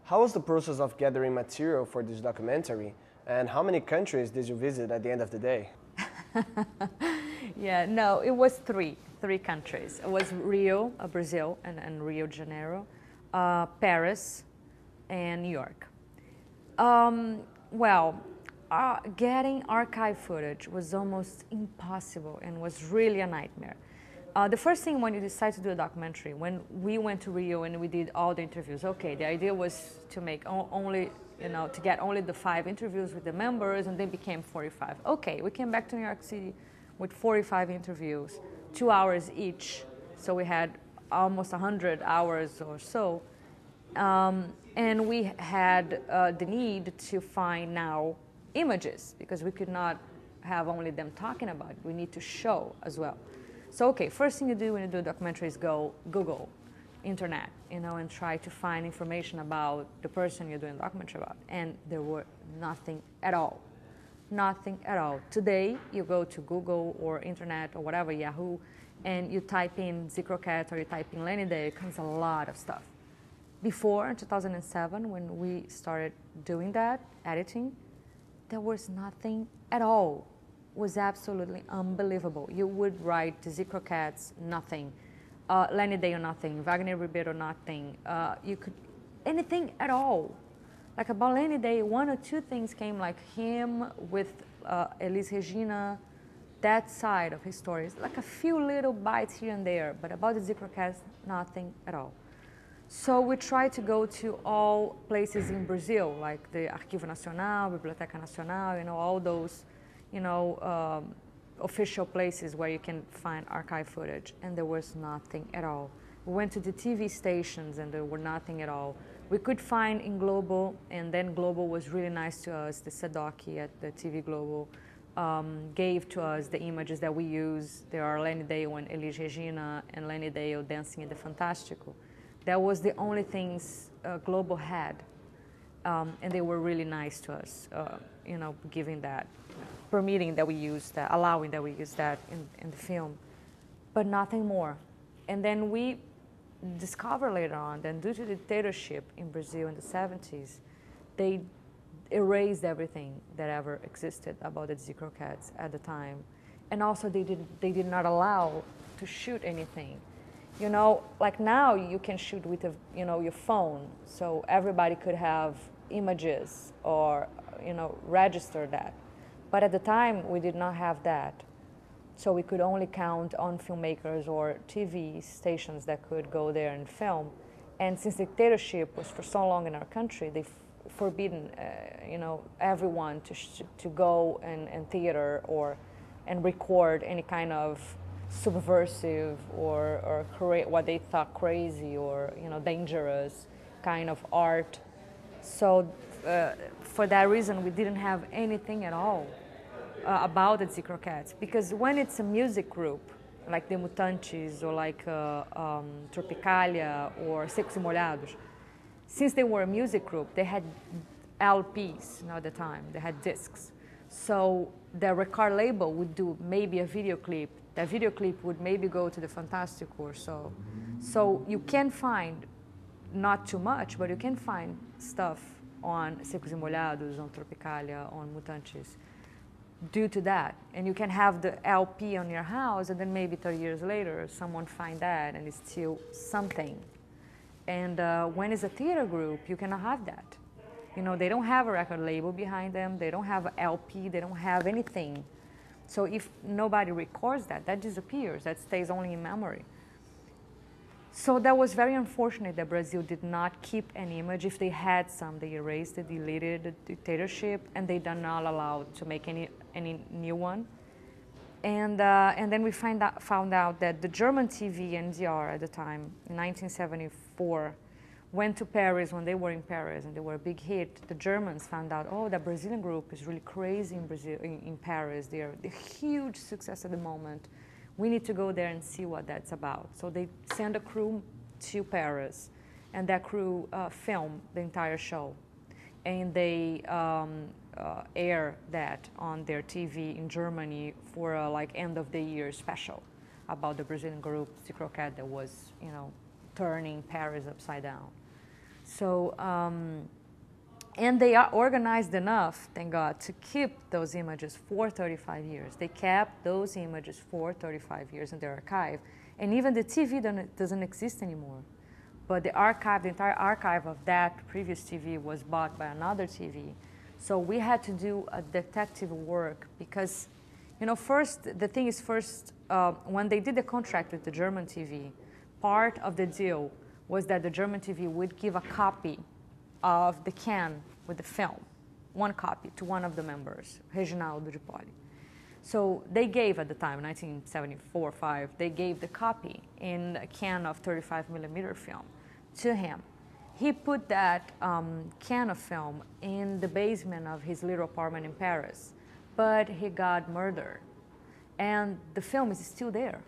How was the process of gathering material for this documentary, and how many countries did you visit at the end of the day? Yeah, no, it was three countries. It was Rio, Brazil, and Rio de Janeiro, Paris, and New York. Getting archive footage was almost impossible and was really a nightmare. The first thing when you decide to do a documentary, when we went to Rio and we did all the interviews, okay, the idea was to make only, to get only the 5 interviews with the members, and they became 45. Okay, we came back to New York City with 45 interviews, 2 hours each, so we had almost 100 hours or so. And we had the need to find now images, because we could not have only them talking about it. We need to show as well. So, okay, first thing you do when you do a documentary is go Google, internet, and try to find information about the person you're doing a documentary about. And there were nothing at all. Nothing at all. Today, you go to Google or internet or whatever, Yahoo, and you type in Dzi Croquettes or you type in Lennie Dale, it comes a lot of stuff. Before, in 2007, when we started doing that, editing, there was nothing at all. It was absolutely unbelievable. You would write Dzi Croquettes, nothing. Lennie Dale, nothing. Wagner Ribeiro, nothing. You could, anything at all. Like about Lennie Dale, 1 or 2 things came, like him with Elis Regina, that side of his stories, like a few little bites here and there, but about the Dzi Croquettes, nothing at all. So we try to go to all places in Brazil, like the Arquivo Nacional, Biblioteca Nacional, all those, official places where you can find archive footage, and there was nothing at all. We went to the TV stations and there were nothing at all. We could find in Globo, and then Globo was really nice to us. The Sadoki at the TV Globo gave to us the images that we use. There are Lennie Dale and Elis Regina and Lennie Dale dancing in the Fantástico. That was the only things Globo had, and they were really nice to us, giving that, permitting that we use that, allowing that we use that in the film, but nothing more. And then we discovered later on that due to the dictatorship in Brazil in the 70s, they erased everything that ever existed about the Dzi Croquettes at the time, and also they did not allow to shoot anything. Like now you can shoot with your phone, so everybody could have images or, register that. But at the time, we did not have that. So we could only count on filmmakers or TV stations that could go there and film. And since the dictatorship was for so long in our country, they forbidden, everyone to go and theater and record any kind of subversive or what they thought crazy or dangerous kind of art. So for that reason, we didn't have anything at all about the Dzi Croquettes, because when it's a music group like the Mutantes or like Tropicalia or Secos e Molhados, since they were a music group, they had LPs at the time, they had discs. So the record label would do maybe a video clip. That video clip would maybe go to the Fantástico or so. So you can find, not too much, but you can find stuff on Secos e Molhados, on Tropicalia, on Mutantes, due to that. And you can have the LP on your house, and then maybe 30 years later, someone find that, and it's still something. And when it's a theater group, you cannot have that. They don't have a record label behind them, they don't have an LP, they don't have anything. So if nobody records that, that disappears, that stays only in memory. So that was very unfortunate that Brazil did not keep any image. If they had some, they erased it, deleted the dictatorship, and they did not allow to make any new one. And then we found out that the German TV NDR at the time, in 1974, went to Paris when they were in Paris, and they were a big hit. The Germans found out, oh, the Brazilian group is really crazy in Paris. They're a huge success at the moment. We need to go there and see what that's about. So they sent a crew to Paris, and that crew filmed the entire show. And they air that on their TV in Germany for a end of the year special about the Brazilian group Dzi Croquettes that was, turning Paris upside down. So, and they are organized enough, thank God, to keep those images for 35 years. They kept those images for 35 years in their archive. And even the TV doesn't exist anymore. But the archive, the entire archive of that previous TV was bought by another TV. So we had to do a detective work because, you know, first, the thing is first, when they did the contract with the German TV, part of the deal was that the German TV would give a copy of the can with the film, one copy to one of the members, Reginaldo de Poli. So they gave at the time, 1974, 5, they gave the copy in a can of 35 millimeter film to him. He put that can of film in the basement of his little apartment in Paris, but he got murdered. And the film is still there.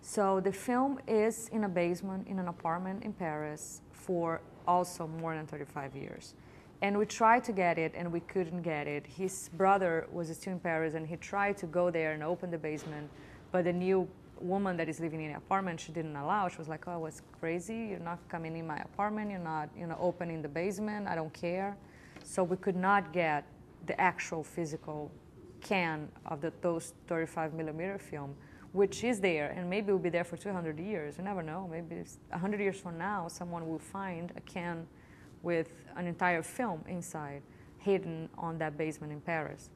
So the film is in a basement in an apartment in Paris for also more than 35 years. And we tried to get it and we couldn't get it. His brother was still in Paris and he tried to go there and open the basement, but the new woman that is living in the apartment, she didn't allow. She was like, oh, it's crazy. You're not coming in my apartment. You're not, you know, opening the basement. I don't care. So we could not get the actual physical can of those 35 millimeter film, which is there, and maybe will be there for 200 years. You never know. Maybe 100 years from now, someone will find a can with an entire film inside, hidden on that basement in Paris.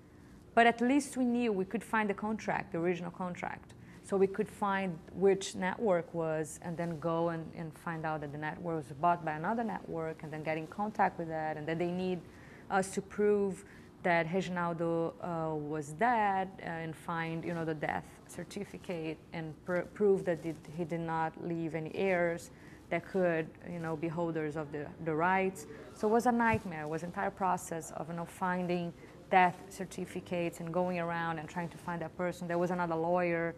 But at least we knew we could find the contract, the original contract. So we could find which network was, and then go and find out that the network was bought by another network, and then get in contact with that, and then they need us to prove that Reginaldo was dead, and find, you know, the death certificate, and prove that he did not leave any heirs that could, you know, be holders of the rights. So it was a nightmare. It was an entire process of, you know, finding death certificates and going around and trying to find that person. There was another lawyer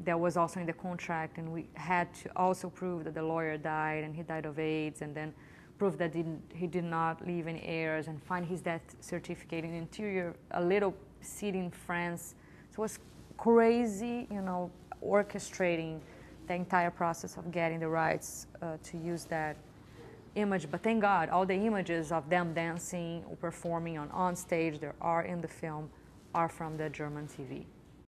that was also in the contract, and we had to also prove that the lawyer died and he died of AIDS, and then prove that he did not leave any heirs, and find his death certificate in the interior, a little city in France. So it was crazy, you know, orchestrating the entire process of getting the rights to use that image. But thank God, all the images of them dancing or performing on stage that are in the film are from the German TV.